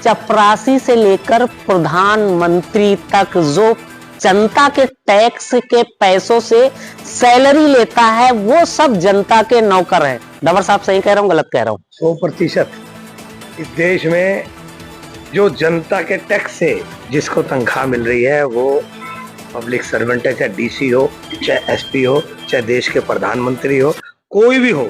चपरासी से लेकर प्रधानमंत्री तक जो जनता के टैक्स के पैसों से सैलरी लेता है वो सब जनता के नौकर है। डवर साहब सही कह रहा हूँ गलत कह रहा हूँ? 100% इस देश में जो जनता के टैक्स से जिसको तनख्वाह मिल रही है वो पब्लिक सर्वेंट है, चाहे डीसी हो, चाहे एसपी हो, चाहे देश के प्रधानमंत्री हो, कोई भी हो,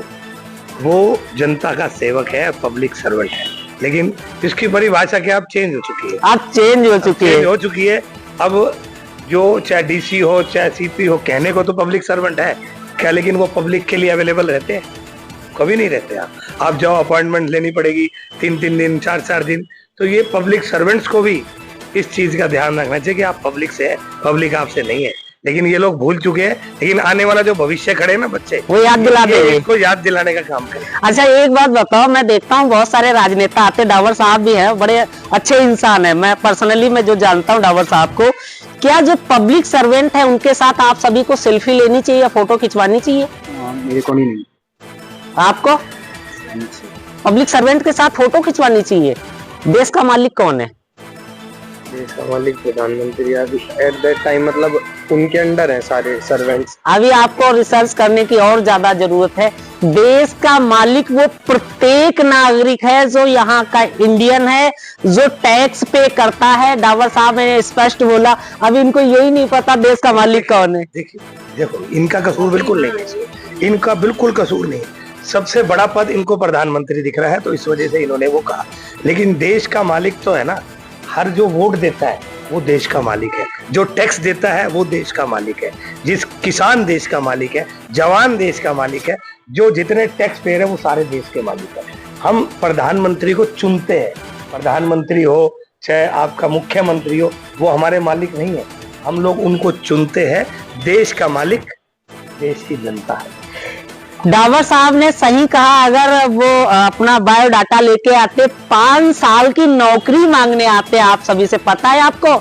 वो जनता का सेवक है, पब्लिक सर्वेंट है। लेकिन इसकी परिभाषा क्या अब चेंज हो चुकी है, अब चेंज हो चुकी है। अब जो चाहे डीसी हो चाहे सीपी हो, कहने को तो पब्लिक सर्वेंट है क्या, लेकिन वो पब्लिक के लिए अवेलेबल रहते हैं? कभी नहीं रहते। आप जाओ, अपॉइंटमेंट लेनी पड़ेगी 3-3 दिन 4-4 दिन। तो ये पब्लिक सर्वेंट्स को भी इस चीज का ध्यान रखना चाहिए कि आप पब्लिक से है, पब्लिक आपसे नहीं है। लेकिन ये लोग भूल चुके हैं। लेकिन आने वाला जो भविष्य खड़े हैं ना बच्चे, वो याद दिला देंगे, इसको याद दिलाने का काम करें। अच्छा एक बात बताओ, मैं देखता हूँ बहुत सारे राजनेता आते, डावर साहब भी है, बड़े अच्छे इंसान है, मैं पर्सनली मैं जो जानता हूँ डावर साहब को, क्या जो पब्लिक सर्वेंट है उनके साथ आप सभी को सेल्फी लेनी चाहिए या फोटो खिंचवानी चाहिए? मेरे को नहीं। आपको पब्लिक सर्वेंट के साथ फोटो खिंचवानी चाहिए? देश का मालिक कौन है? देश का मालिक प्रधानमंत्री। अभी एट दैट टाइम मतलब उनके अंडर है सारे सर्वेंट्स। अभी आपको रिसर्च करने की और ज्यादा जरूरत है। देश का मालिक वो प्रत्येक नागरिक है जो यहाँ का इंडियन है, जो टैक्स पे करता है। डावर साहब ने स्पष्ट बोला, अभी इनको यही नहीं पता देश का मालिक कौन है। देखो इनका कसूर बिल्कुल नहीं है, इनका बिल्कुल कसूर नहीं है। सबसे बड़ा पद इनको प्रधानमंत्री दिख रहा है तो इस वजह से इन्होंने वो कहा। लेकिन देश का मालिक तो है ना, हर जो वोट देता है वो देश का मालिक है, जो टैक्स देता है वो देश का मालिक है, जिस किसान देश का मालिक है, जवान देश का मालिक है, जो जितने टैक्स पेयर है वो सारे देश के मालिक है। हम प्रधानमंत्री को चुनते हैं, प्रधानमंत्री हो चाहे आपका मुख्यमंत्री हो, वो हमारे मालिक नहीं है, हम लोग उनको चुनते हैं। देश का मालिक देश की जनता है। डावर साहब ने सही कहा। अगर वो अपना बायोडाटा लेके आते, 5 साल की नौकरी मांगने आते, आप सभी से पता है आपको,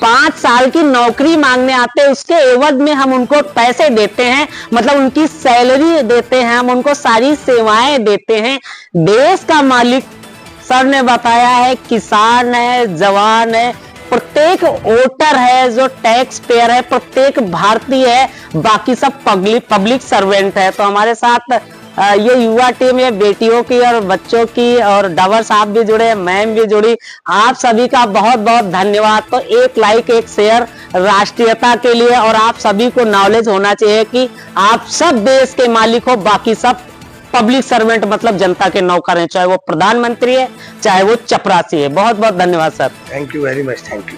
5 साल की नौकरी मांगने आते, उसके एवज में हम उनको पैसे देते हैं, मतलब उनकी सैलरी देते हैं, हम उनको सारी सेवाएं देते हैं। देश का मालिक सर ने बताया है किसान है, जवान है, प्रत्येक वोटर है जो टैक्स पेयर है, प्रत्येक भारतीय है, बाकी सब पब्लिक सर्वेंट है। तो हमारे साथ ये युवा टीम है, बेटियों की और बच्चों की, और डावर साहब भी जुड़े, मैम भी जुड़ी, आप सभी का बहुत बहुत धन्यवाद। तो एक लाइक एक शेयर राष्ट्रीयता के लिए, और आप सभी को नॉलेज होना चाहिए कि आप सब देश के मालिक हो, बाकी सब पब्लिक सर्वेंट मतलब जनता के नौकर हैं, चाहे वो प्रधानमंत्री है चाहे वो चपरासी है। बहुत बहुत धन्यवाद sir. Thank you very much. Thank you.